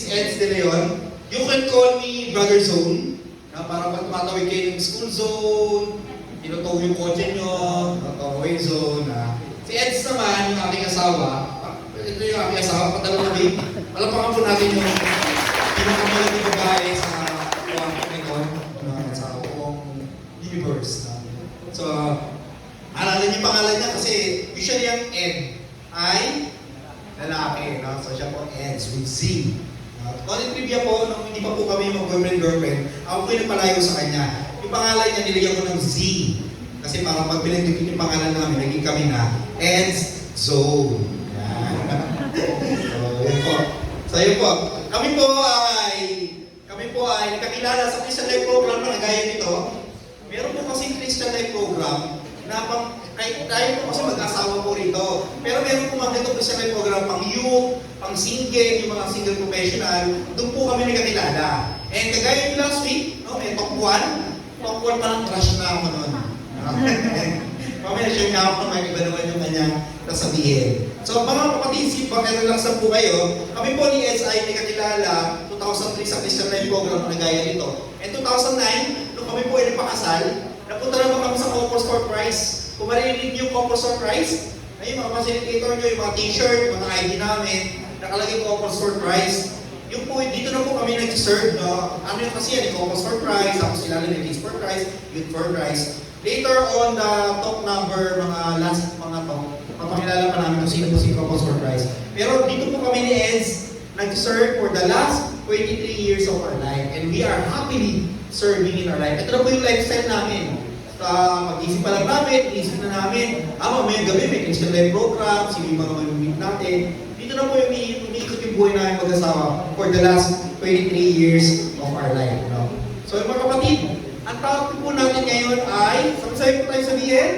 si Eds De Leon. You can call me Brother Zone. Para pag tumatawid kayo ng school zone, tinutog yung kotse nyo, way zone. Si Eds naman, yung aking asawa, ito yung aking asawa, patalo na babe. Palapakan po natin yung pinakamalang babae sa sa buong universe. So, alala niyo pangalan niya kasi usually ang Ed ay lalaki. No? So siya po Eds with Z. Konting trivia po, nung hindi pa po kami mag-boyfriend-girlfriend, ako po yung nagpalayo sa kanya. Yung pangalan niya, nilagyan ko ng Z. Kasi para pag pinagdikit yung pangalan namin, naging kami na Eds Zone. So, yun po. So, yun po. Kami po ay nagkakilala sa Christian Life Program na gaya nito. Meron po kasing Christian Life Program na tayo po kasi mag-asawa po rito. Pero meron po mga ganito Christian Life Program pang youth, pang single, yung mga single professional. Doon po kami nagkakilala. And kagaya yung last week, no, may top 1. Top 1 parang crush na ako noon. Mamaya siya nga ako naman, iba naman yung kanyang nasabihin. So mga kapatid, relaxan po kayo. Kami po ni SI nagkakilala 2003 sa Christian Life Program na gaya nito. And 2009, nung kami po ay nagpakasal, napunta naman kami sa Couples for Christ. Kung marinig yung Couples for Christ, ay mga facilitator nyo, yung mga t-shirt, yung mga ID namin, nakalagay Couples for Christ. Yung po, dito na po kami nag-serve, no? Ano yung kasi yan, Couples for Christ, tapos ilalim yung Kids for Christ, Youth for Christ. Later on the top number, mga last mga to, mapakilala pa namin kung sino po si Couples for Christ. Pero dito po kami ni Eds nag-serve for the last 23 years of our life. And we are happily serving in our life. Ito na po yung lifestyle namin. Mag-isip pa lang namin, isip na namin, may gabi may Christian Life Program, sino yung mga mamimit natin. Dito na po yung umiikot yung buhay namin mag-asawa for the last 23 years of our life. No? So mga kapatid, ang topic po natin ngayon ay, sabi po tayo sabihin?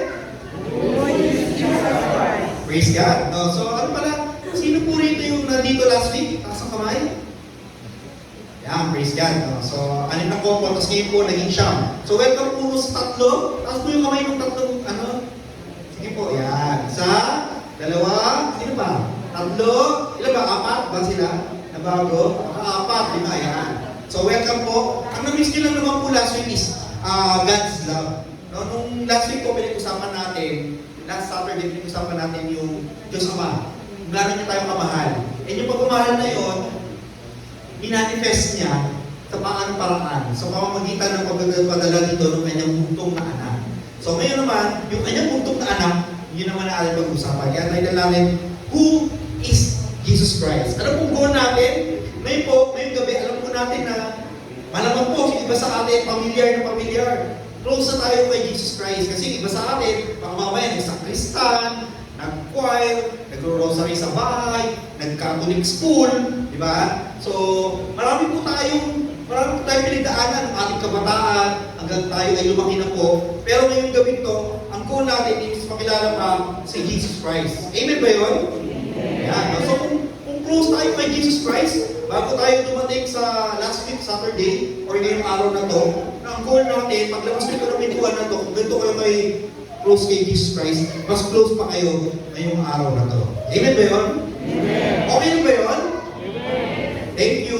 Praise God. No? So ano pala, sino po rito yung nandito last week? Taas ang kamay? Yan, praise God. No? So, anin na po, tapos ngayon po naging siyam. So, welcome po sa tatlo. Tapos po yung kamay ng tatlong, sige po, yan. Isa, dalawa, sino ba? Tatlo, ilan ba? Apat ba sila? Nabago? Apat, lima, yan. So, welcome po. Ang na-miss nyo lang naman po last week is God's love. No? Nung last week po, pinag-usapan natin, last Saturday, pinag-usapan natin yung Diyos Ama. Gano'n niya tayong kamahal. And yung pagmamahal na yun, minanifest niya sa paanong paraan. So, pamamagitan ng pagdadala dito ng kanyang buntong na anak. So, ngayon naman, yung kanyang buntong na anak, yun naman na ating pag-usapan. Kaya tayo namin, who is Jesus Christ? Ano pong goal natin? Ngayon po, ngayong gabi, alam po natin na malamang po, iba sa atin, familiar na familiar. Close na tayo kay Jesus Christ. Kasi iba sa atin, baka mamaya, nag-sakristan, nag-choir, nag-rosary sa bahay, nag-Catholic school, di ba? So, marami po tayong pinagdaanan ng ating kabataan hanggang tayo ay lumaki na po. Pero ngayong gabi to, ang goal natin is makilala pa si Jesus Christ. Amen ba yun? Amen. So, kung close tayo kay Jesus Christ, bago tayo dumating sa last week, Saturday, or ngayong araw na to, na ang goal natin, paglabas nito ng pintuan na to, kung ganito kayo close kay Jesus Christ, mas close pa kayo ngayong araw na to. Amen ba yun? Amen. Okay na ba yun? Amen. Thank you,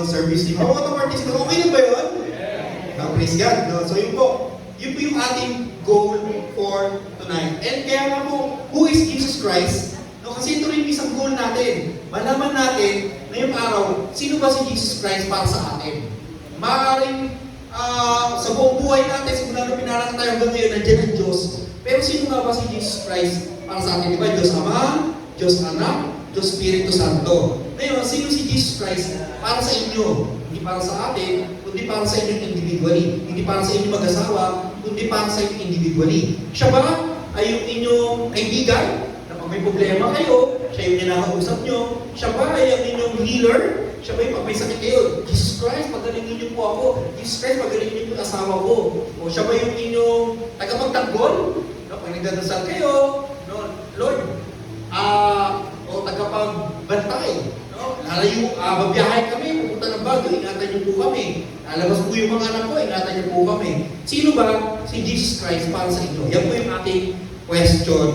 service team. Ako ito participant. Okay na ba yun? Yeah. No, praise God. No? So yun po yung ating goal for tonight. And kaya nga po, who is Jesus Christ? No, kasi ito rin isang goal natin. Malaman natin, ngayong araw, sino ba si Jesus Christ para sa atin? Maaaring sa buong buhay natin, simula na pinanganak tayo hanggang ngayon, nandiyan ang Diyos. Pero sino nga ba si Jesus Christ para sa atin? Diba? Diyos Ama, Diyos Anak, Diyos Espiritu Santo. Ngayon, sino si Jesus Christ para sa inyo? Hindi para sa atin, kundi para sa inyo individually. Hindi para sa inyo mag-asawa, kundi para sa inyo individually. Siya ba ay yung inyong kaibigan? Na pag may problema kayo, siya yung ninakausap nyo? Siya ba ay ang inyong healer? Siya ba yung pag may sakit kayo? Jesus Christ, pagalingin niyo po ako. Jesus Christ, pagalingin niyo po yung asawa ko. O siya ba yung inyong tagapagtanggol? No, pag nagdadasal kayo, no, Lord, o tagapagbantay. No? Lalayo, babiyahe kami, pupunta ng bago, ingatan niyo po kami. Lalabas po yung mga anak ko, ingatan niyo po kami. Sino ba si Jesus Christ para sa inyo? Yan po yung ating question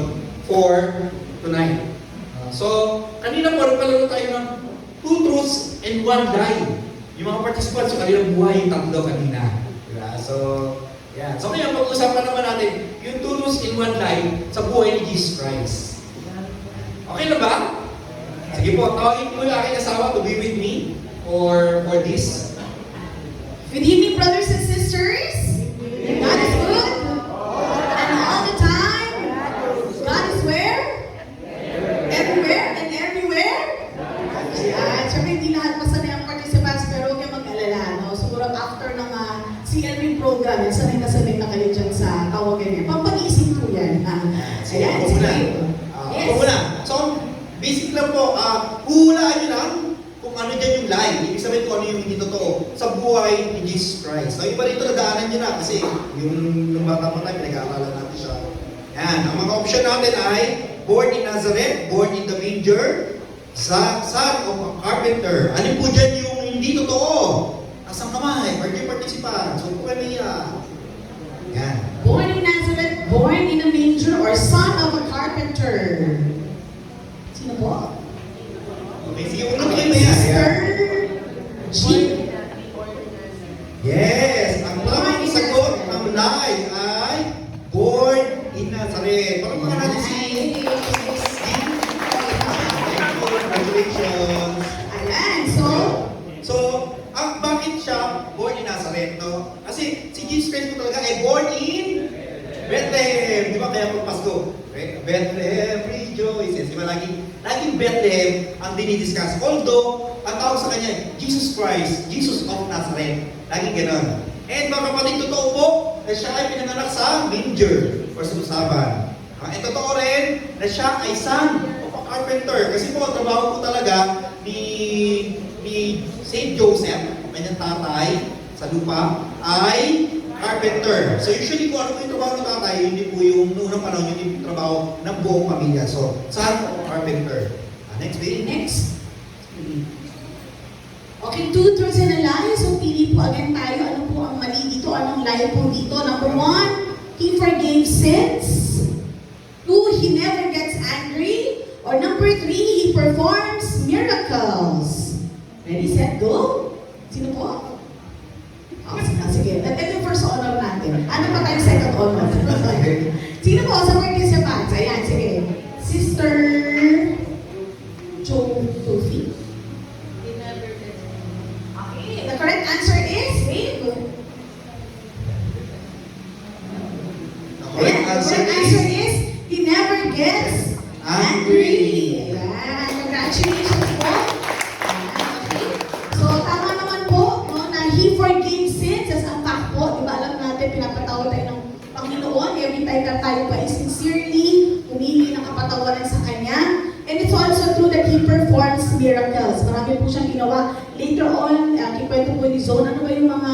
for tonight. So, kanina po, nagpalaro tayo ng two truths truths and one lie. Yung mga participants, yung kanilang buhay, yung tatlo kanina. Diba? So, yan. So ngayon, pag-usapan naman natin yung two truths and one lie sa buhay ni Jesus Christ. Okay na ba? Sige po, tawagin ko yung aking asawa to be with me for this. Good evening, brothers and sisters. God is good. And all the time. God is where? Everywhere and everywhere. Ayan. Siyempre, hindi lahat masanay ang participants, pero huwag kayong mag-alala. No? Siguro after ng CLB program, sanay na kayo dyan sa tawagan niya. Pampag-isip po yan. Ayan, Ako muna. Yes. Ako muna. So, basic lang po, huhulaan nyo lang kung ano dyan yung lie. Ibig sabihin kung ano yung hindi totoo sa buhay ni Jesus Christ. So, iba rito nadaanan nyo na kasi yung nung bata pa tayo, pinag-aaralan natin siya. Yan. Ang mga option natin ay born in Nazareth, born in the manger, son of a carpenter. Ano po dyan yung hindi totoo? Asang kamay, birthday participant. So, po kami yan. Born in Nazareth, born in a manger, or son of a carpenter. Sino po? Okay, sige, ulo kayo na yan. Sister G. Yes, ang tamang sagot ng lie ay born in Nazareth. Parang mga natin si congratulations. Ayan, So, bakit siya born in Nazareth, no? Kasi si Jesus Christ po talaga ay born in Bethlehem. Di ba kaya pag Pasko? Bethlehem rejoices. Di ba laging Bethlehem ang dinidiscuss. Although, ang tawag sa kanya, Jesus Christ, Jesus of Nazareth. Laging ganon. And mga kapatid, totoo po na siya ay pinanganak sa manger or sa lusaban. At totoo rin na siya ay son of a carpenter. Kasi po, trabaho po talaga ni Saint Joseph, kanyang tatay sa lupa, ay carpenter. So usually kung ano po yung trabaho ng tatay, hindi po yung noong panahon, yung trabaho ng buong pamilya. So, son of carpenter. Next video. next. Okay, two truths and a lie. So, pili po again tayo. Ano po ang mali dito? Anong lie po dito? Number one, He forgave sins. Two, He never gets angry. Or number three, He performs miracles. Ready, set, go? Sino po? Oh, sige. Ito yung first honor natin. Ano pa tayong second honor? Sino po sa participants? Ayan, sige. Sister Sophie. Okay, the correct answer is babe. The correct answer is he never gets angry. Ayan, congratulations po. Okay. So, tama naman po, no, na He forgave sins as ang fact po. Di ba alam natin, pinapatawad tayo ng Panginoon every time na tayo pa is sincerely humingi ng kapatawaran sa Kanya. And it's also true that He performs miracles. Marami po siyang ginawa. Later on, kikwento po ni Zone, ano ba yung mga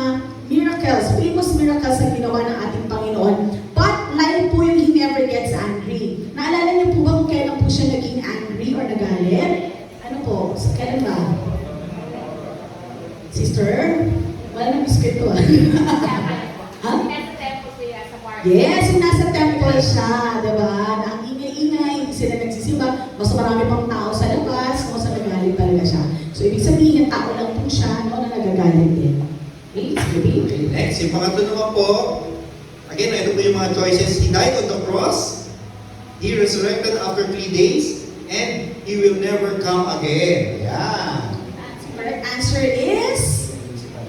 miracles, famous miracles na ginawa ng ating Panginoon. But like po yung He never gets angry. Naalala niyo po ba kung kailan po siya naging angry or nagalit? Ano po? Kailan ba? Sister? Wala nang biscuit to. Ha? Yes, yung nasa temple siya, diba? Na ang ingay-ingay, hindi sila nagsisimba, mas marami pang tao sa labas, mas nagagalit talaga siya. So, ibig sabihin, tao lang po siya, no, na nagagalit din. Okay, sige. Okay, next. Yung pangatlo naman po, again, ito po yung mga choices. He died on the cross, He resurrected after 3 days, and He will never come again. Yeah. The correct answer is...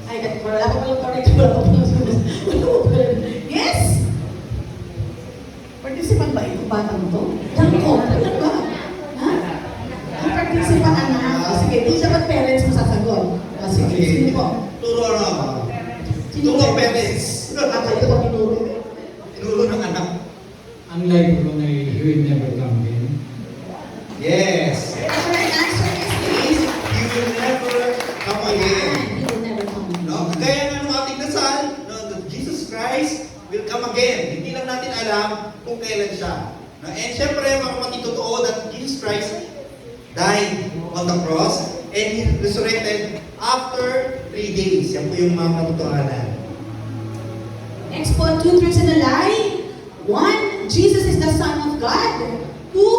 Ay, wala pa pala correct. Wala pa pala. Yes? Participant ba itong batang to? Tanko, ano ba? Ha? Ang participant anak. Sige, di dapat parents mo sasagot. Sige, sino po? Turo na. Sino Turo parents. Kayo po tinuro. Tinuro ng anak. Unlike when he will never come again. Yes. The correct answer is He will never come again. He will never come again. No? Kaya nga nung ating dasal, no, that Jesus Christ will come again. Hindi lang natin alam kung kailan siya. No? And syempre, mga kapatid, totoo that Jesus Christ died on the cross and He resurrected after 3 days. Yan po yung mga katotohanan. Next po, two truths and a lie. One, Jesus is the Son of God. Two,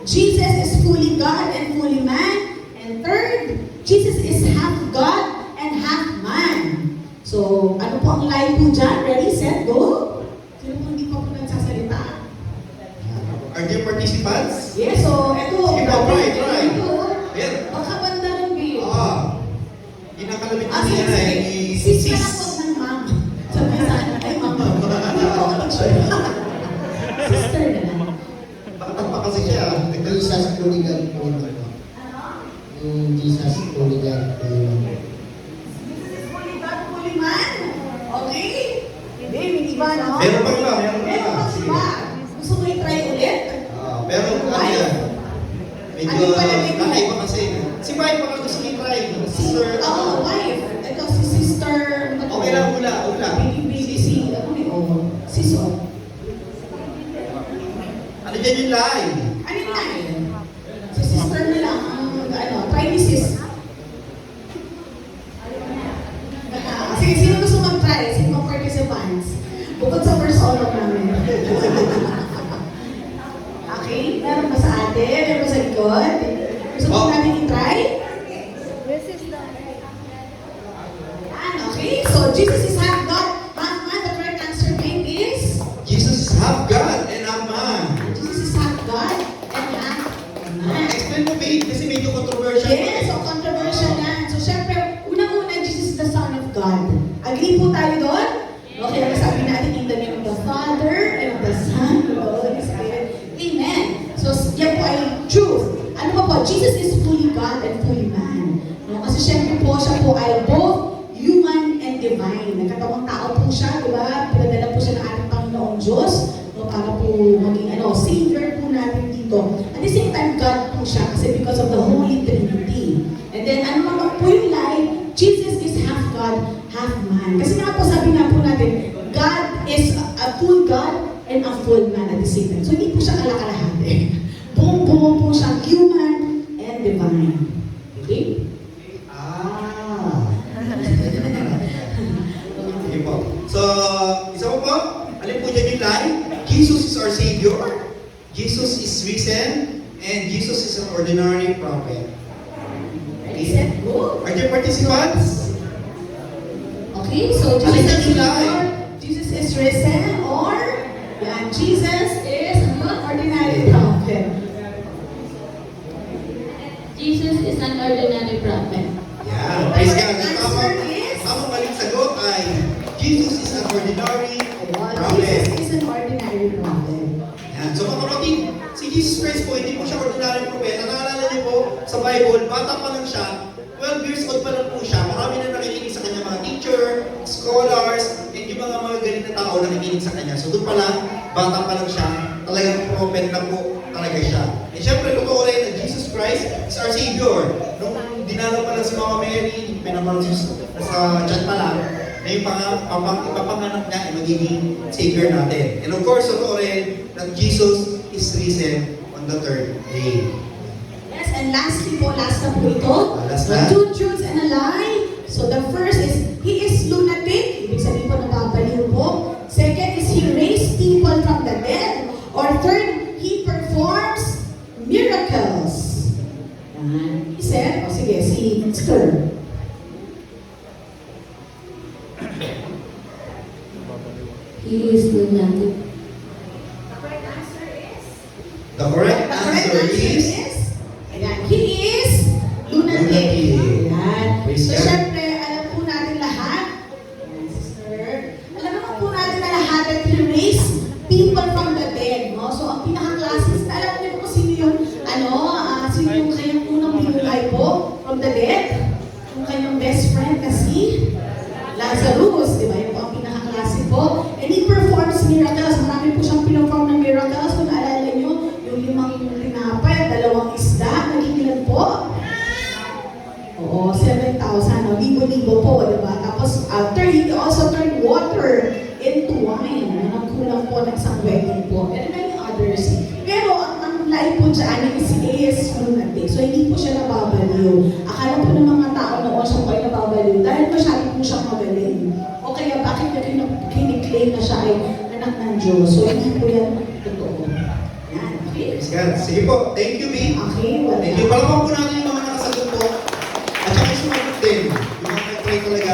Jesus is fully God and fully man. And third, Jesus is half God and half man. So, ano po ang line po dyan? Ready, set, go? Sino po hindi pa po nagsasalita? Are there participants? Yes, so, eto. Sige po, try. Ito. Ayan. Baka banda ng bill. Inakalabit Ah, kasi yan eh. sis na lang po ng ma'am. Sabi sa akin, ay mama. Hindi ko ako mag-share. Sister na lang. Bakit pa kasi siya? Jesus Hooligan po yun. Ano? Yung Jesus Hooligan po yun. Holy God, holy man. Okay? Hindi, hindi ba, no? Meron pa iba, meron pa Meron iba. pa iba. Gusto mo i-try ulit? Pero ano yan? Medyo Ano pala, medyo- kakaiba kasi. Si Mike, baka gusto i-try. Sister, Oo, wife. Ito si sister. Okay lang, ula. Baby, si, ano yun? Si Sol. Ano dyan yung lie? Ano yung line? Si sister na lang. Ano, try ni sis. Sige, sino gusto mag-try? Sino mga participants? Bukod sa first solo namin. Okay? Meron ba sa atin? Meron ba sa likod? Gusto mo natin i-try? Yan, okay? So, Jesus is half God, half man. The correct answer name is? Jesus is half God and half man. Jesus is half God and half man. Explain mo, babe, kasi medyo controversial. Yes, so controversial yan. So, syempre, unang-una, Jesus is the Son of God. Agree po tayo doon? Okay, sabi natin in the name of the Father, and of the Son, and of the Holy Spirit. Amen. So, yan po ay truth. Ano pa po? Jesus is fully God and fully man. No? Kasi syempre po, siya po ay both human and divine. Nagkatawang tao po siya, di ba? Pinadala po siya ng ating Panginoong Diyos, no? Para po maging Savior po natin dito. At the same time, God po siya kasi because of the Holy Trinity. And then, ano naman po yung line? Jesus is half God, half man. Kasi nga po, sabi nga po natin, God is a full God and a full man at the same time. So, hindi po siya kalakalahati. Buong-buong po siyang human and divine. Okay? Sige po. So, isa po, alin po dyan yung lie? Jesus is our Savior, Jesus is risen, and Jesus is an ordinary prophet. Ready, set, go. Are there participants? Okay, so Alin Jesus na is yung lie? Jesus is risen or Jesus is an ordinary prophet. Jesus is an ordinary prophet. Yeah, praise God. Correct Ang answer is? tamang maling sagot ay Jesus is an ordinary Jesus prophet. is an ordinary prophet. Yan. So mga kapatid, si Jesus Christ po, hindi po siya ordinary propeta. Naalala niyo po, sa Bible, bata pa lang siya, 12 years old pa lang po siya. Marami na nakikinig sa kanya mga teacher, scholars, and yung mga galing na tao nakikinig sa kanya. So doon pa lang, bata pa lang siya, talagang prophet na po talaga siya. And syempre, totoo rin na Jesus Christ is our Savior. Nung dinalaw pa lang si Mama Mary, pinamang sa chat pa lang, na yung ipapanganak niya ay magiging Savior natin. And of course, totoo rin that Jesus is risen on the third day. Yes, and lastly po, last na po ito. Last The na. two truths and a lie. So the first is, he is lunatic. Ibig sabihin po, nababaliw po. Second is, he raised people from the dead. Or third, he performs miracles. Yan. He said, o sige, si Sir. He is lunatic. The correct answer is? The correct The correct answer is Ayan, he is lunatic. Lunatic. Ayan. Praise So, God. syempre, alam po natin lahat, ayan, sister, alam naman po natin na lahat that he raised people from the dead, no? So, ang pinaka-classes, alam niyo po kung sino yung, sino yung kanyang unang binuhay po from the dead? Yung kanyang best friend na si Lazarus, di ba? Yun po ang pinaka-klase po. And he performs miracles. Marami po siyang pinuperform ng miracles. Kung naalala nyo, yung 5 tinapay, 2 isda, naging ilan po? Oo, 7,000. No? Libo-libo po, di ba? Tapos, after, he also turned water into wine. Nagkulang po ng isang wedding po. And many others. Pero, ang lie po dyan, is he is lunatic. So, hindi po siya nababaliw. Akala po ng mga tao noon siya po ay nababaliw dahil masyado po siyang magaling. O kaya, bakit niya kiniklaim na siya ay anak ng Diyos? So, hindi po yan totoo. Yan, okay? Praise God. Sige po, thank you, babe. Okay, well, Thank you. Palakpan po natin yung mga nakasagot po. At saka sumagot din. Yung mga nag-try talaga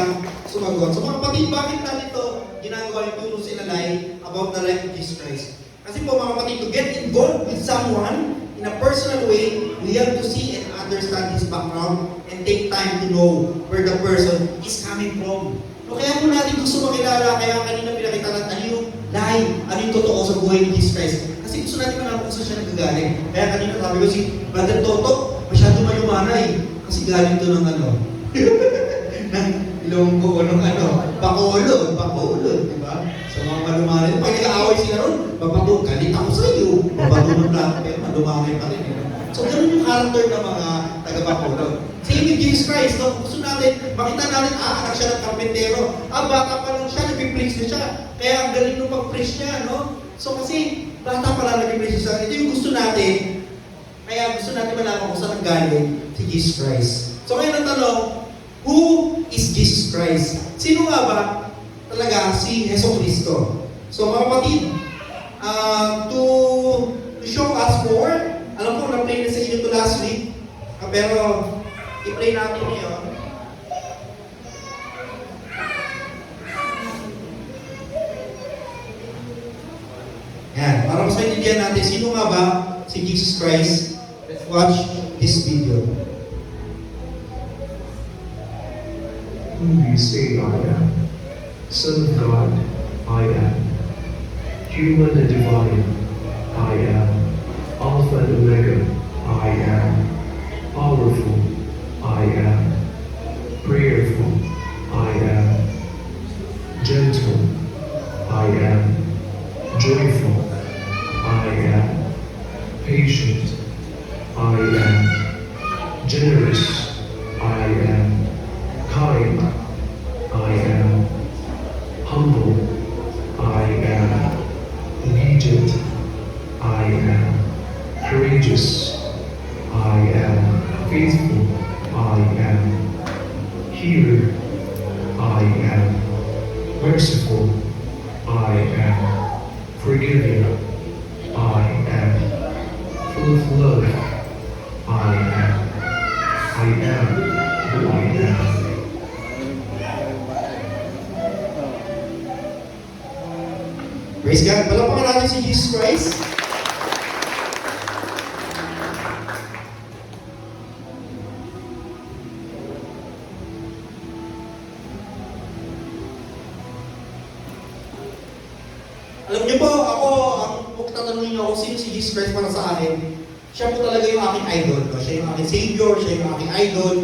sumagot. So mga kapatid, bakit natin ito ginagawa yung turo sa Ilalay about the life of Jesus Christ? Kasi po mga kapatid, to get involved with someone in a personal way, we have to see and understand his background and take time to know where the person is coming from. No, kaya po natin gusto makilala, kaya kanina pinakita natin ano yung lie, ano yung totoo sa buhay ni Jesus Christ. Kasi gusto natin malaman kung saan siya nagagaling. Kaya kanina sabi ko si Brother Toto, masyado mayumanay. Kasi galing to ng ano, ng Ilonggo o ng ano, Bacolod, di ba? So mga malumanay, pag nag-aaway sila ron, babato, galit ako sa iyo, babato ng lahat, pero malumanay pa rin. So ganun yung character ng mga taga-Bacolod. Same with Jesus Christ, no? Gusto natin, makita natin, anak siya ng karpentero. Bata pa lang siya, nag-preach na siya. Kaya ang galing nung pag-preach niya, no? So kasi, bata pa lang nag-preach siya. Ito yung gusto natin. Kaya gusto natin malaman kung saan galing si Jesus Christ. So ngayon ang tanong, who is Jesus Christ? Sino nga ba talaga si Heso Kristo? So mga kapatid, to show us more, alam ko na-play na sa inyo to last week, pero i-play natin ngayon. Yan, para mas maintindihan natin, sino nga ba si Jesus Christ? Let's watch this video. Who do you say I am? Son of God, I am. Human and divine, I am. Alpha and Omega, I am. Powerful, I am. Prayerful, I am. Gentle, I am. Joyful, I am. Patient, I am. Generous, I am. Kind, I am. Humble, I am. Obedient, I am. Courageous, I am. Faithful, I am. Healer, I am. Merciful, I am. Forgiving, I am. Full of love, I am. I am who I am. Praise God. Palapakan natin si Jesus Christ. Alam niyo po, kung tatanungin niyo ako, sino si Jesus Christ para sa akin, siya po talaga yung aking idol. No? Siya yung aking savior, siya yung aking idol.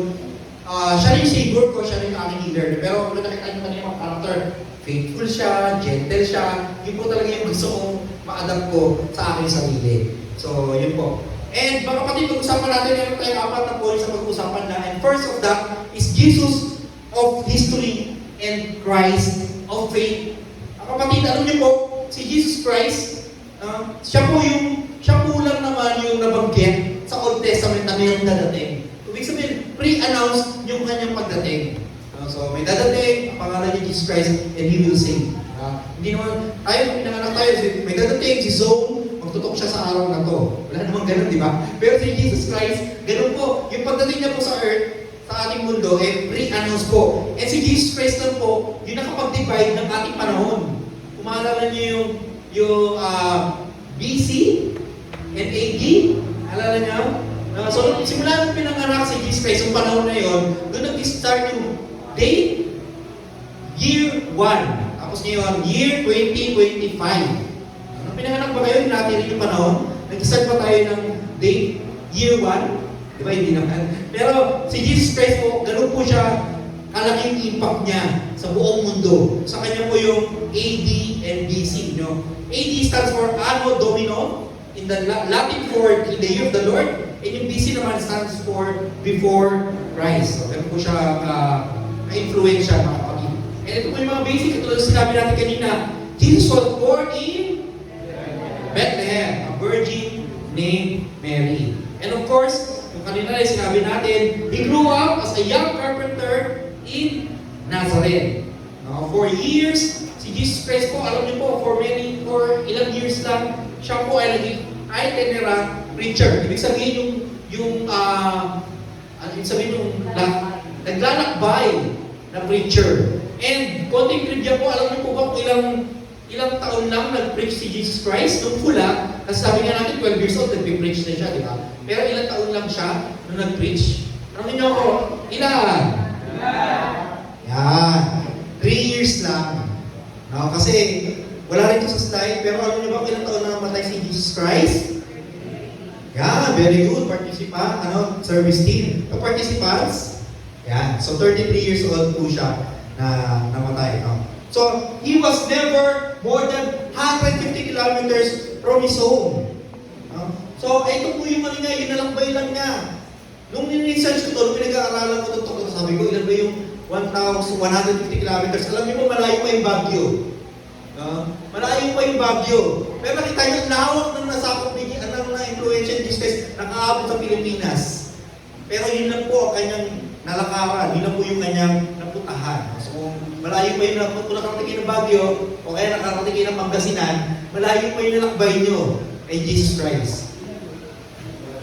Siya rin yung savior ko, siya rin yung aking leader. Pero kung nakita niyo kanina mga character, faithful siya, gentle siya. Yun po talaga yung gusto kong ma-adapt ko sa aking sarili. So, yun po. And mga kapatid, pag-usapan natin, meron tayong apat na points sa pag-usapan na. And first of that is Jesus of history and Christ of faith. Mga kapatid, alam niyo po, si Jesus Christ, siya po lang naman yung nabanggit sa Old Testament na mayroong dadating. Ibig sabihin, pre-announced yung kanyang pagdating. So may dadating, ang pangalan niya Jesus Christ, and He will save. Hindi naman, tayo, pinanganak tayo, may dadating, si Zoe, magtutok siya sa araw na to. Wala namang ganun, di ba? Pero si Jesus Christ, ganun po, yung pagdating niya po sa earth, sa ating mundo, pre-announce po. And si Jesus Christ lang po, yung nakapag-divide ng ating panahon. Kung maalala niyo yung BC and AD, alala niyo? So, simula nung pinanganak si Jesus Christ, yung panahon na yon, doon nag-start yung date, year 1. Tapos ngayon, year 2025. Nung pinanganak ba kayo, natin yung panahon, nag-start pa tayo ng date, year 1. Di ba, hindi naman. Pero si Jesus Christ po, ganun po siya, kalaking impact niya sa buong mundo. Sa kanya po yung AD and BC. No? AD stands for Anno Domino, in the Latin for in the year of the Lord, and yung BC naman stands for before Christ. So, ganun po siya ka-influensya, mga kapatid. And ito po yung mga basic, ito yung sinabi natin kanina. Jesus was born in Bethlehem, a virgin named Mary. And of course, yung kanina rin sinabi natin, he grew up as a young carpenter in Nazareth. Now, for years, si Jesus Christ po, alam niyo po, for ilang years lang, siya po ay naging itinerant preacher. Ibig sabihin yung naglalakbay na preacher. And konting trivia po, alam niyo po ba kung ilang taon lang nag-preach si Jesus Christ? Nung hula, kasi sabi nga natin 12 years old, nag-preach na siya, di ba? Pero ilang taon lang siya nung nag-preach? Tanongin niyo ako, ilan? Yan. 3 years lang. No, kasi wala rin ito sa slide, pero alam niyo ba kung ilang taon na namatay si Jesus Christ? Yeah, very good. Service team. The participants, yan. So 33 years old po siya na namatay. No? So, he was never more than 150 kilometers from his home. No? So, ito po yung niya, yung nalakbay lang niya. Nung ni-research ko ito, nung pinag-aaralan ko ito, sabi ko, ilan ba yung 1,150 kilometers? Alam niyo po, malayo pa yung Baguio. No? Malayo pa yung Baguio. Pero nakita niyo, lawak ng nasakop ni na-influensya ni Jesus, nakaabot sa Pilipinas. Pero yun lang po ang kanyang nalakaran, yun lang po yung kanyang naputahan. So, malayo pa yung nakarating kayo ng Baguio, o kaya nakarating kayo ng Pangasinan, malayo pa yung nalakbay nyo kay Jesus Christ.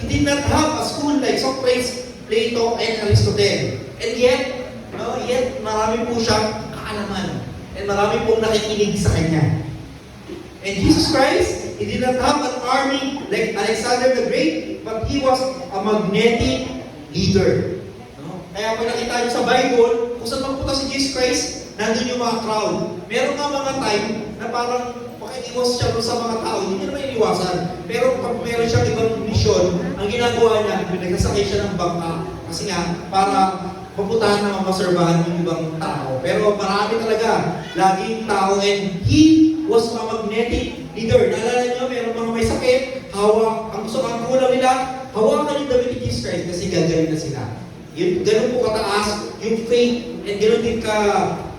He did not have a school like Socrates, Plato, and Aristotle. And yet marami po siyang kaalaman. And marami pong nakikinig sa kanya. And Jesus Christ, he did not have an army like Alexander the Great, but he was a magnetic leader. No? Kaya pag nakita niyo sa Bible, kung saan magpunta si Jesus Christ, nandun yung mga crowd. Meron nga mga time na parang makiiwas siya sa mga tao, hindi niya naman iniwasan. Pero pag meron siyang ibang mission, ang ginagawa niya, nagkasakay siya ng bangka. Kasi nga, para mapuntahan na maserbahan yung ibang tao. Pero marami talaga, laging tao, and he was a magnetic leader. Naalala niyo, meron mga may sakit, hawak, ang gusto ang kulang nila, hawakan yung damit ni Jesus Christ kasi gagaling na sila. Yun, ganun po kataas yung faith, and ganun din ka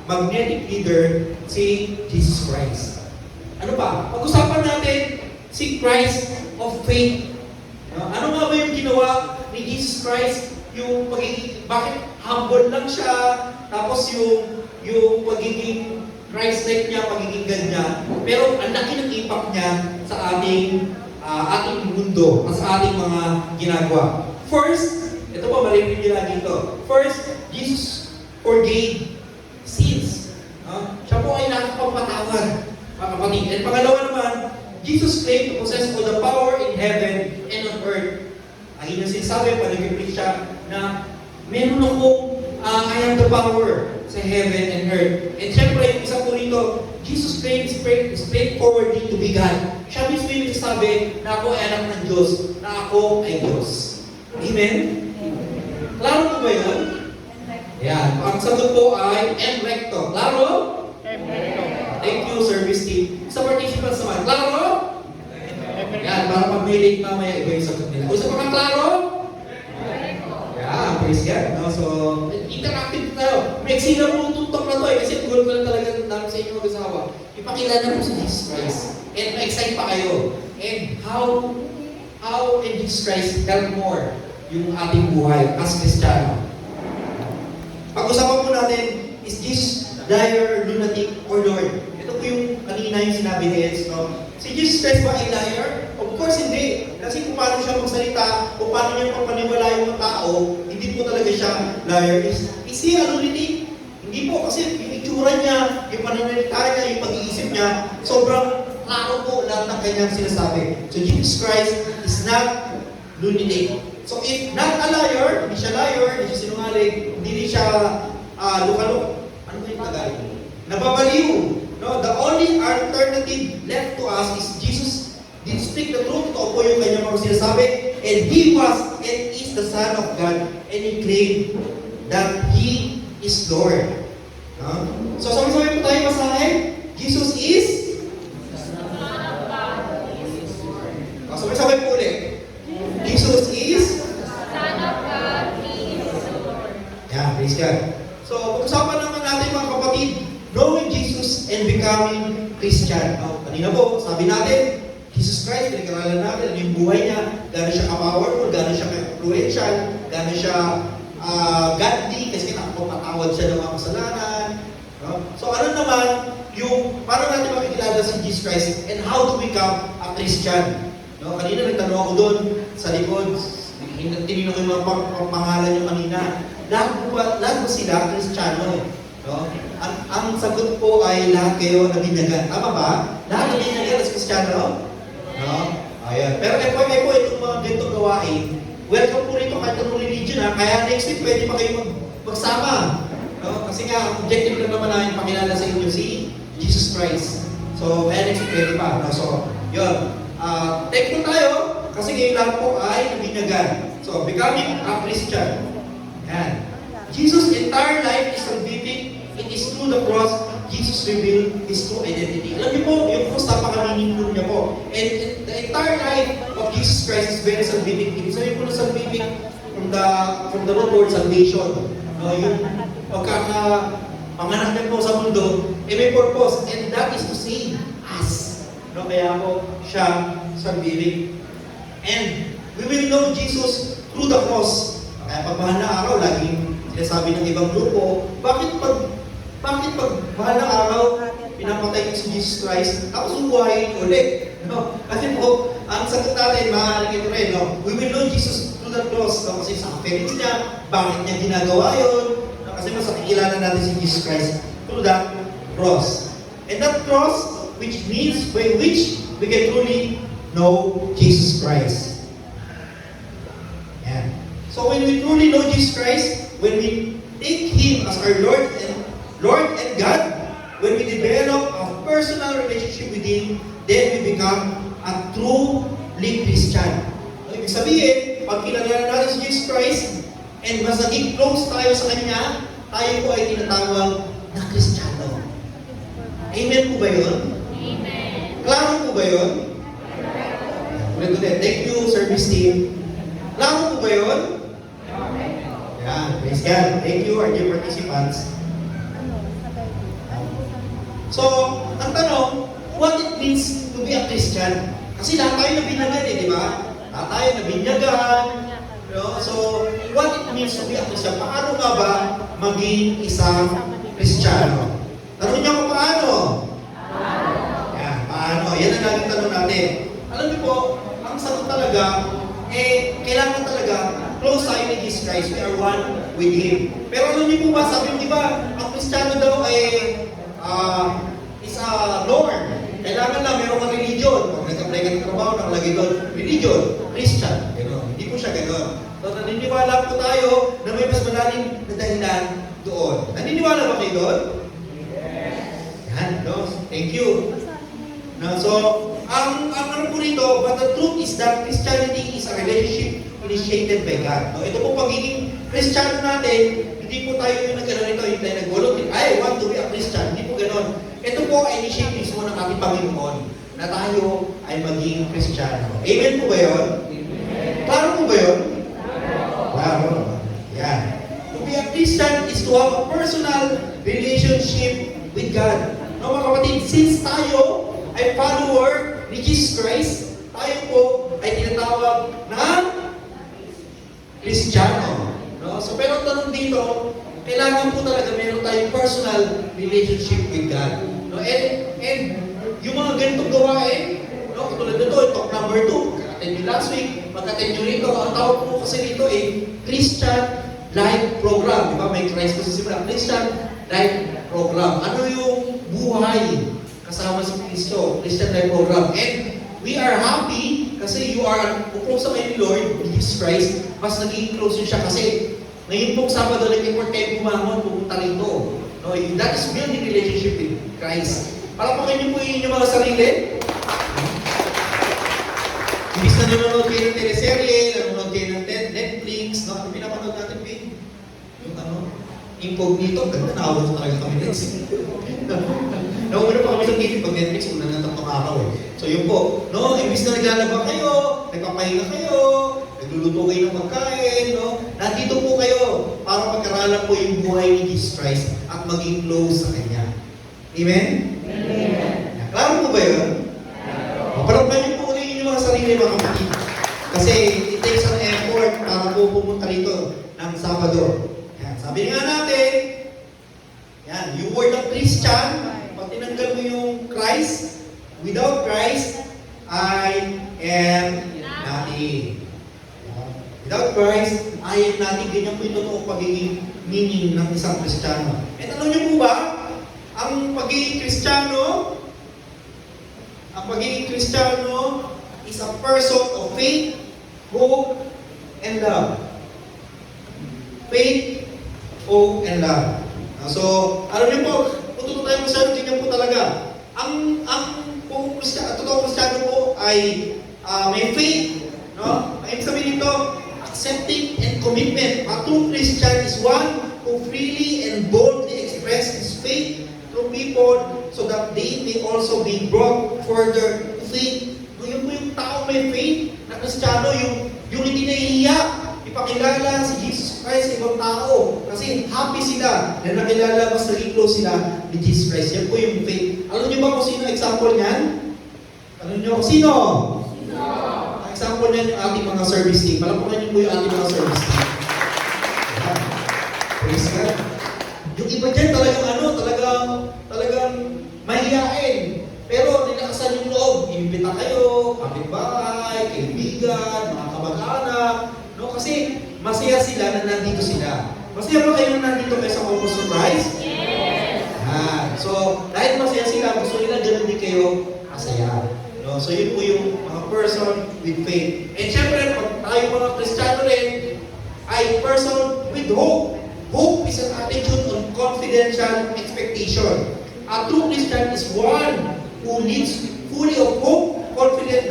magnetic leader si Jesus Christ. Ano pa? Pag-usapan natin si Christ of faith. Ano nga ba yung ginawa ni Jesus Christ? Yung pagiging, bakit humble lang siya, tapos yung pagiging Christ-like niya, pagiging ganyan. Pero ang laki ng impact niya sa ating mundo, sa ating mga ginagawa. First, ito po, marinig niyo lagi ito. First, Jesus forgave sins. Siya po ay nakakapagpatawad, mga kapatid. And pangalawa naman, Jesus claimed to possess all the power in heaven and on earth. Ang inyong sinasabi, pag nag-preach siya, na meron akong I have the power sa heaven and earth. And syempre, yung isa po rito, Jesus claimed straightforwardly to be God. Siya mismo yung nagsasabi na ako ay anak ng Diyos, na ako ay Diyos. Amen? Klaro po ba yun? Yan. Ang sagot po ay M. Recto. Klaro? Thank you, service team. Sa participants naman, klaro? Yan, para pag-mailing mamaya, iba yung sagot nila. O sa mga klaro? Yeah, praise God. No? So, interactive tayo. May eksena po tutok na to kasi goal ko lang talaga namin sa inyo mag-asawa. Ipakilala po si Jesus Christ. And ma-excite pa kayo. And how can Jesus Christ help more yung ating buhay as Kristiyano? Pag-usapan po natin, is Jesus liar, lunatic, or Lord? Ito po yung kanina yung sinabi ni Eds, no? Si Jesus Christ ba ay liar? Of course, hindi. Kasi kung paano siya magsalita, kung paano niya papaniwala yung mga tao, hindi po talaga siya liar. Is he a lunatic? Hindi po, kasi yung itsura niya, yung pananalita niya, yung pag-iisip niya, sobrang klaro po lahat ng kanyang sinasabi. So Jesus Christ is not lunatic. So if not a liar, hindi siya liar, hindi siya sinungaling, hindi siya lukalok. Ano ba yung Tagalog? Nababaliw. No, the only alternative left to us is Jesus did speak the truth. Ito po yung kanyang mga sinasabi. And He was and is the Son of God. And He claimed that He is Lord. No? So sabi-sabi po tayo masahe. Jesus is sabi-sabi po ulit. Jesus is Son of God, He is Lord. Yeah, praise God. So, pag-usapan naman natin mga kapatid, knowing Jesus and becoming Christian. Kanina po, sabi natin, Jesus Christ, pinag-aralan natin, ano yung buhay niya, gano'n siya ka-powerful, gano'n siya ka-influential, gano'n siya godly, kasi nakapapatawad siya ng mga kasalanan. No? So, ano naman, yung, paano natin makikilala si Jesus Christ and how to become a Christian? No? Kanina nagtanong ako doon sa likod, tinino ko yung mga pangalan niyo kanina. lahat po sila Kristiyano. No? Ang sagot po ay lahat kayo nabinyagan. Tama ba? Lahat nabinyagan as Kristiyano? No? Ayan. Pero may po itong mga ganitong gawain. Welcome po rito kahit anong religion ha. Kaya next week pwede pa kayo magsama. No? Kasi nga, ang objective lang naman namin pakilala sa inyo si Jesus Christ. So, kaya next week pwede pa. No? So, yun. Take note tayo kasi ngayon lang po ay nabinyagan. So, becoming a Christian. Yan. Jesus' entire life is salvific. It is through the cross, Jesus revealed His true identity. Alam niyo po, yung cross napaka-meaningful niya po. And the entire life of Jesus Christ is very salvific. Ibig sabihin po na salvific from the root word salvation. No, yung panganak niya po sa mundo, may purpose. And that is to save us. No, kaya po siya salvific. And we will know Jesus through the cross. Kaya pag mahal na araw, laging sinasabi ng ibang grupo, bakit pag mahal na araw, pinapatay ko si Jesus Christ, tapos buhayin ulit. No? Kasi po, ang sagot natin, maaaring ito rin, no? We will know Jesus through the cross. No? Kasi sa appearance niya, bakit niya ginagawa yun? No? Kasi mas nakikilala natin si Jesus Christ through that cross. And that cross, which means by which we can truly know Jesus Christ. Yan. So when we truly know Jesus Christ, when we take Him as our Lord and God, when we develop a personal relationship with Him, then we become a truly Christian. So, ibig sabihin, pag kilala natin si Jesus Christ, and mas naging close tayo sa Kanya, tayo po ay tinatawag na Kristiyano. Amen po ba yun? Amen. Klaro po ba yun? Ulit. Thank you, service team. Klaro po ba yun? Yan, praise God. Thank you, our dear participants. So, ang tanong, what it means to be a Christian? Kasi lahat tayo nabinyagan di ba? Lahat tayo nabinyagan. So, what it means to be a Christian? Paano nga ba maging isang Kristiyano? Tanong niyo kung paano? Yan, paano? Yan ang laging tanong natin. Alam niyo po, ang sagot talaga, kailangan talaga close tayo ni Jesus Christ. We are one with Him. Pero alam niyo po ba, sabi niyo ba, ang Kristiyano daw ay is a norm. Kailangan lang meron kang religion. Pag nag-apply ka ng trabaho, nakalagay doon, religion, Christian. Gano'n. Hindi po siya gano'n. So, naniniwala po tayo na may mas malalim na dahilan doon. Naniniwala ba kayo doon? Yan, no? Thank you. No, so, ang ano po rito, but the truth is that Christianity is a relationship initiated by God. No, ito po pagiging Kristiyano natin, hindi po tayo yung nag-ano nito, yung tayo nag-volunteer, I want to be a Christian. Hindi po gano'n. Ito po ay initiate mismo ng ating Panginoon na tayo ay maging Kristiyano. Amen po ba yun? Amen. Klaro po ba yun? Klaro. Yan. To be a Christian is to have a personal relationship with God. No, mga kapatid, since tayo ay follower ni Jesus Christ, tayo po ay tinatawag na Kristiyano. No? So, pero tanong dito, kailangan po talaga meron tayong personal relationship with God. No? And yung mga ganitong gawain, no? Tulad nito, talk number 2, attend nyo last week, mag-attend nyo rito, ang tawag po kasi dito ay Christian Life Program. Diba? May Christ kasi simula, Christian Life Program. Ano yung buhay kasama si Kristo? Christian Life Program. And we are happy kasi you are close sa kay Lord, Jesus Christ, mas naging close yun siya kasi ngayon pong Sabado, nag-effort kayo bumangon, pupunta rito. No, that is building relationship with Christ. Palapakan niyo po yung mga sarili. Ibig na nanonood kayo ng teleserye, nanonood kayo ng Netflix, no? Ano pinapanood natin, Pin? Yung incognito, ganda na awal talaga kami next. Naumuna pa kami sa TV pag Netflix, una na itong araw eh. So yun po, no? Imbis na naglalaba kayo, nagpapahinga kayo, nagluluto kayo ng pagkain, no? Nandito po kayo para pagkaralan po yung buhay ni Jesus Christ at maging close sa Kanya. Amen? Amen. Klaro po ba yun? Palakpan niyo po ulit yung mga sarili mga kapatid. Kasi it takes an effort para po pumunta rito ng Sabado. Yan. Sabi nga natin, yan, yung word of Christian, pag tinanggal mo yung Christ, without Christ, I am nothing. Without Christ, ayaw natin, ganyan po yung totoo pagiging meaning ng isang Kristiyano. And alam niyo po ba, ang pagiging Kristiyano is a person of faith, hope, and love. Faith, hope, and love. So, alam niyo po, kung totoo tayo Kristiyano, ganyan po talaga. Ang totoong Kristiyano po ay may faith, no? Ang ibig sabihin nito, accepting and commitment. A true Christian is one who freely and boldly expresses his faith through people so that they may also be brought further to faith. Yun po yung tao may faith na Kristiyano, yung hindi nahihiya ipakilala si Jesus Christ sa ibang tao. Kasi happy sila na nakilala, mas naging close sila ni Jesus Christ. Yan po yung faith. Alam niyo ba kung sino example niyan? Alam niyo kung sino? Ang example niyan yung ating mga service team. Palapakan niyo po yung ating mga service team. Ayan. Praise God. Yung iba dyan talagang mahihain. Pero nilakasan yung loob. Imbita kayo, kapitbahay, kaibigan, mga kamag-anak. No? Kasi masaya sila na nandito sila. Masaya ba kayo na nandito kayo sa Corpus Surprise? Yes! So, dahil masaya sila, gusto nila ganun din kayo masaya. No? So, yun po yung mga person with faith. And syempre, pag tayo mga Kristiyano rin, ay person with hope. Hope is an attitude on confidential expectation. A true Christian is one who lives fully of hope, confident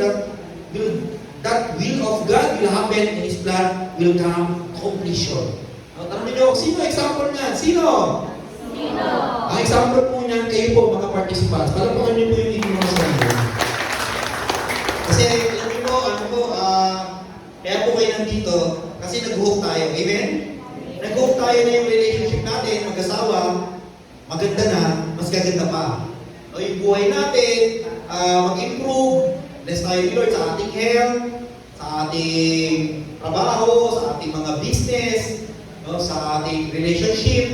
that will of God will happen and His plan will come to completion. Tanongin niyo, sino example niyan? Sino? Ang example po niyan, kayo po mga participants. Palapakan niyo po yung inyong mga sarili. Kasi alam niyo po, kaya po kayo nandito, kasi nag-hope tayo. Amen? Nag-hope tayo na yung relationship natin, mag-asawa, maganda na, mas gaganda pa. O yung buhay natin, mag-improve, bless tayo ni Lord sa ating health, sa ating trabaho, sa ating mga business, no, sa ating relationship.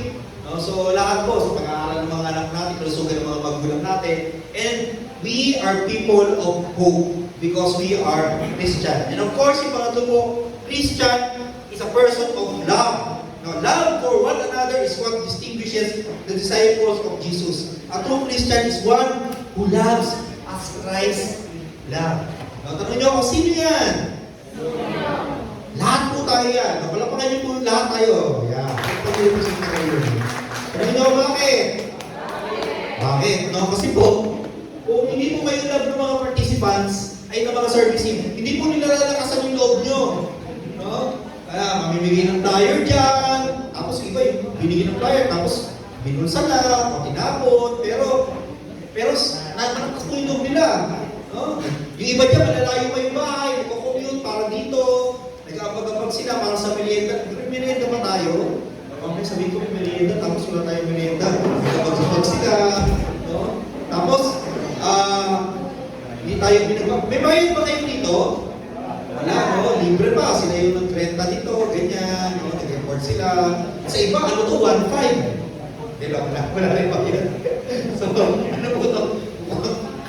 No? So lahat po, sa pag-aaral ng mga anak natin, kalusugan ng mga magulang natin. And we are people of hope because we are Christian. And of course, yung pangatlo po, Christian is a person of love. Now, love for one another is what distinguishes the disciples of Jesus. A true Christian is one who loves as Christ loved. Now, tanong niyo ako, sino yan? Lahat po tayo yan. Napalapakan niyo po lahat tayo. Yan. Tanong niyo ako, bakit? Bakit? No, kasi po, kung hindi po kayo love ng mga participants, ay ng mga service team, hindi po nila lalakasan yung loob nyo. No? Kaya, mamimigay ng flyer dyan, tapos iba yung binigay ng flyer, tapos binulsa na, o tinapon, pero nanakas po yung loob nila. No? Yung iba dyan, malalayo pa yung bahay, nagko-commute para dito, nag-abag-abag sila para sa merienda. Merienda pa tayo. Okay, sabihin ko may merienda, tapos wala tayong merienda. Nag-abag-abag sila. No? Tapos, hindi tayo binagpag. May bayad ba kayo dito? Wala, no? Libre pa. Sila yung nag-renta dito, ganyan, no? Nag-report sila. Sa iba, ano to? 1.5. Diba? Wala rin pa yan. So, ano po to?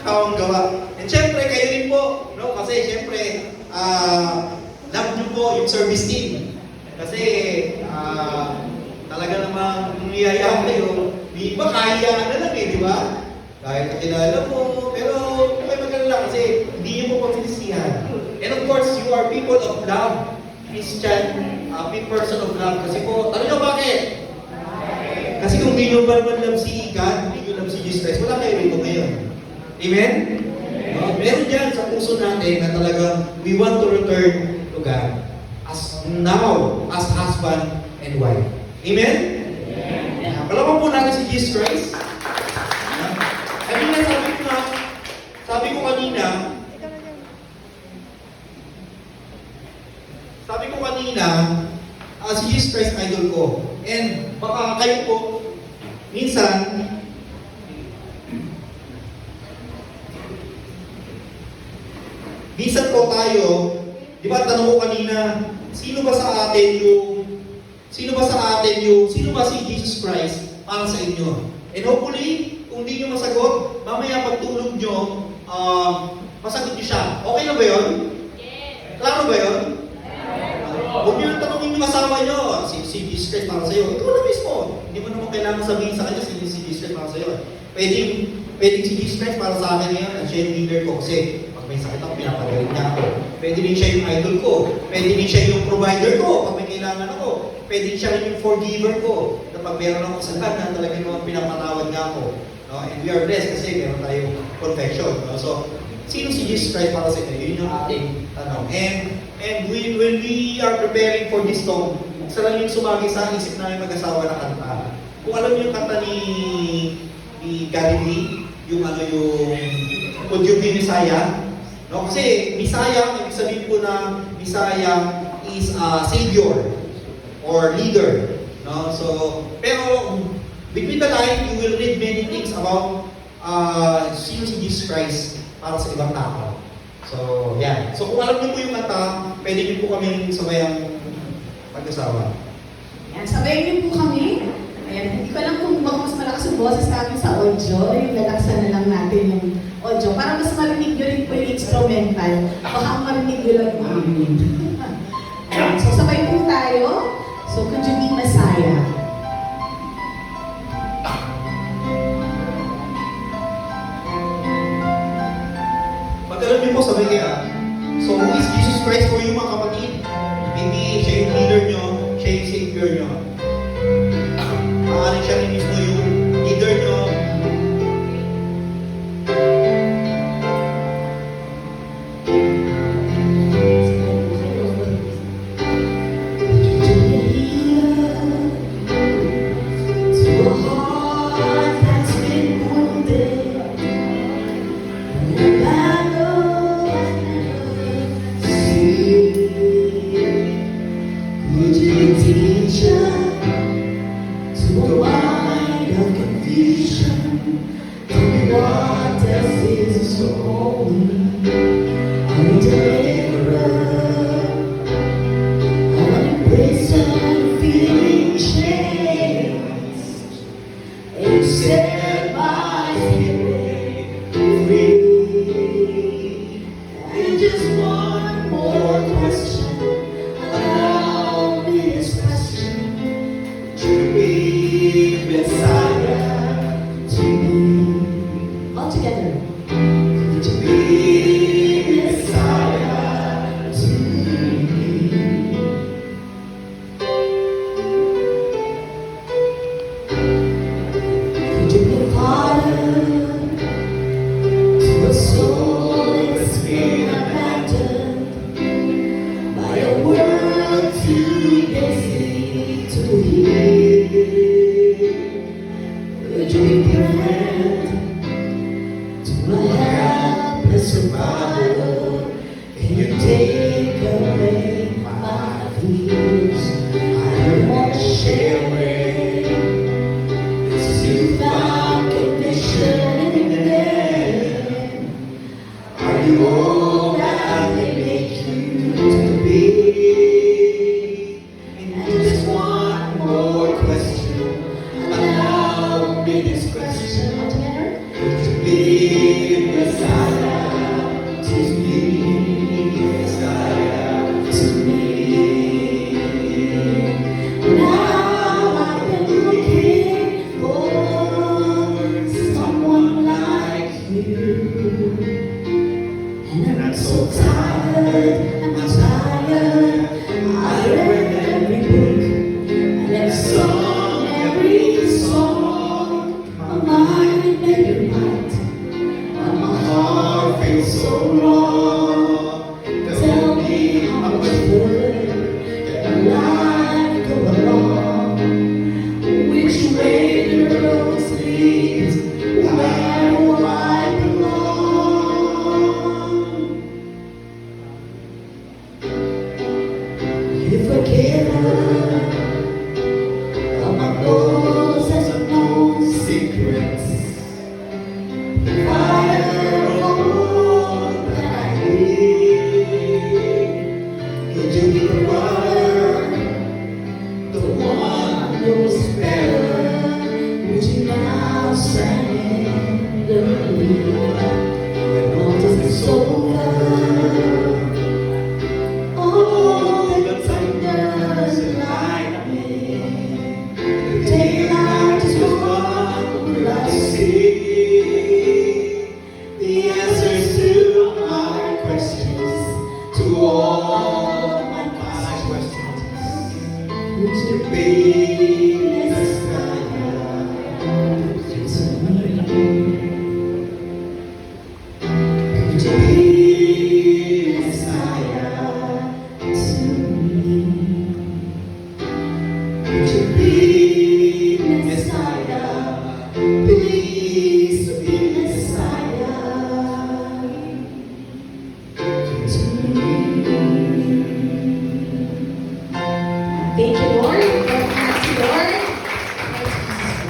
Kawang gawa. And syempre, kayo rin po, no? Kasi syempre, love nyo po yung service team. Kasi, talaga namang niyayaan kayo. Di ba, kahiyaan na lang eh, di ba? Kahit nakilala mo, pero may maganda kasi hindi nyo po pagsilisihan. And of course, you are people of love. Christian, big person of love. Kasi po, tanong nyo bakit? Kasi kung hindi nyo ba naman love si God, hindi nyo love si Jesus Christ, wala kayo rito ngayon. Amen? Meron dyan sa puso natin na talagang we want to return to God as now, as husband and wife. Amen? Palaman po natin si Jesus Christ. Sabi ko kanina, si Jesus Christ idol ko. And baka kayo po, minsan po tayo, di ba tanong ko kanina, sino ba si Jesus Christ para sa inyo? And hopefully, kung hindi nyo masagot, mamaya pagtulog nyo, masagot nyo siya. Okay na ba yun? Yes! Klaro ba yun? Huwag nyo nang tanongin yung asawa nyo, si Jesus Christ para sa'yo, ikaw na mismo. Hindi mo naman kailangan sabihin sa kanya si Jesus Christ para sa'yo. Pwedeng si Jesus Christ para sa akin ngayon, at siya yung leader ko. Kasi pag may sakit ako, pinapagaling niya ako. Pwede rin siya yung idol ko. Pwede rin siya yung provider ko pag may kailangan ako. Pwede rin siya yung forgiver ko. Kapag meron akong kasalanan, talaga naman pinapatawad niya ako. No? And we are blessed kasi meron tayong confession. No? So, sino si Jesus Christ para sa inyo? Yun yung ating tanong. And when we are preparing for this song, isa lang yung sumagi sa isip namin mag-asawa na kanta. Kung alam niyo yung kanta ni Galilee, yung Could You Be Messiah? No? Kasi Messiah, ibig sabihin po na Messiah is a savior or leader. No? So, pero between the line, you will read many things about sino si Jesus Christ para sa ibang tao. So, yan. So, kung alam niyo po yung kanta, pwede niyo po kami sabayang mag-asawa. Yan, sabayin niyo po kami. Ayan, hindi ko alam kung baka mas malakas yung boses namin sa audio, yung lalaksan na lang natin yung audio, para mas marinig nyo rin po yung instrumental. Baka marinig nyo lang yung amin. Ayan, so sabay po tayo. So, Could You Be Messiah? Pag alam niyo po, sabay kaya, so who is Jesus Christ for you mga kapatid? Hindi siya yung leader nyo, siya yung savior nyo. Maaaring siya rin mismo yung leader nyo. All together. To be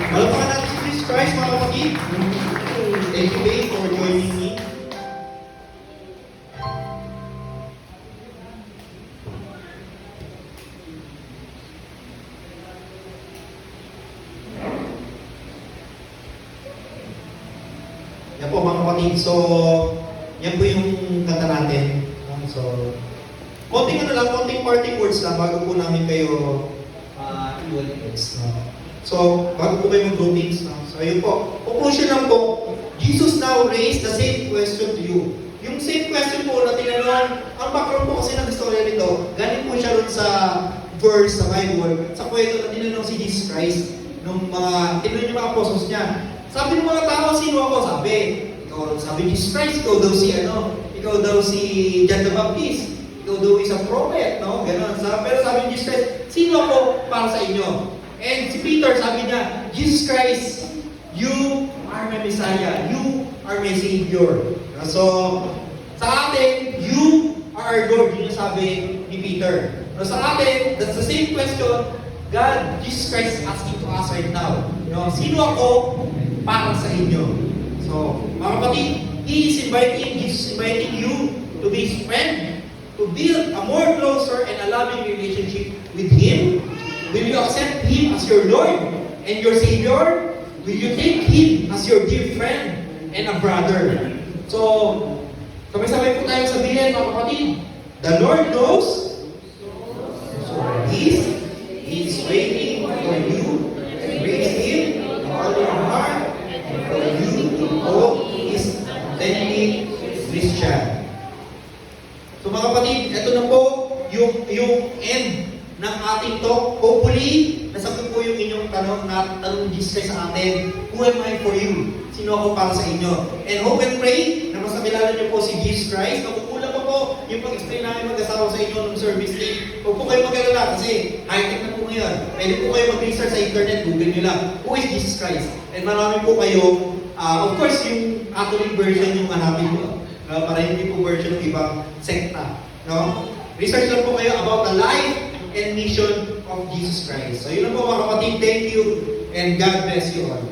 Malapakan natin si Jesus Christ, mga kapatid. Thank you, Babe, for joining me. Yan po mga kapatid. So, yan po yung kanta natin. So, konting parting words lang bago po namin kayo i-wallets. So, bago po kayo mag-groupings. So, ayun po. Conclusion lang po, Jesus now raised the same question to you. Yung same question po na tinanong, ang background po kasi ng istorya nito, galing po siya rin sa verse sa Bible, sa kwento na tinanong si Jesus Christ, nung tinanong yung mga apostles niya. Sabi ng mga tao, sino ako? Sabi ni Jesus Christ, ikaw daw si John the Baptist, ikaw daw isang prophet, no? Ganon. Pero sabi ni Jesus Christ, sino ako para sa inyo? And si Peter, sabi niya, Jesus Christ, you are my Messiah, you are my Savior. So, sa atin, you are our Lord, yun yung sabi ni Peter. So, sa atin, that's the same question God, Jesus Christ is asking to us right now. Sino ako para sa inyo? So, mga kapatid, Jesus is inviting you to be His friend, to build a more closer and a loving relationship with Him. Will you accept Him as your Lord and your Savior? Will you take Him as your dear friend and a brother? So, sabay-sabay po tayo sabihin, mga kapatid, the Lord knows, He is waiting for you to embrace Him with all your heart and for you to know His authentic Christian. So mga kapatid, ito na po yung end ng ating talk. Hopefully, nasagot po yung inyong tanong ni Jesus sa atin, who am I for you? Sino ako para sa inyo? And hope and pray na mas nakilala niyo po si Jesus Christ. Nakukulang pa po yung pag-explain namin mag-asawa sa inyo ng service day. Huwag po kayo mag-alala kasi high-tech na po ngayon. Pwede po kayo mag-research sa internet, Google nyo lang, who is Jesus Christ? And marami po kayo, of course, yung Catholic version yung hanapin ko. Para hindi po version ng ibang sekta. No? Research lang po kayo about the life and mission of Jesus Christ. So yun lang po mga kapatid. Thank you and God bless you all.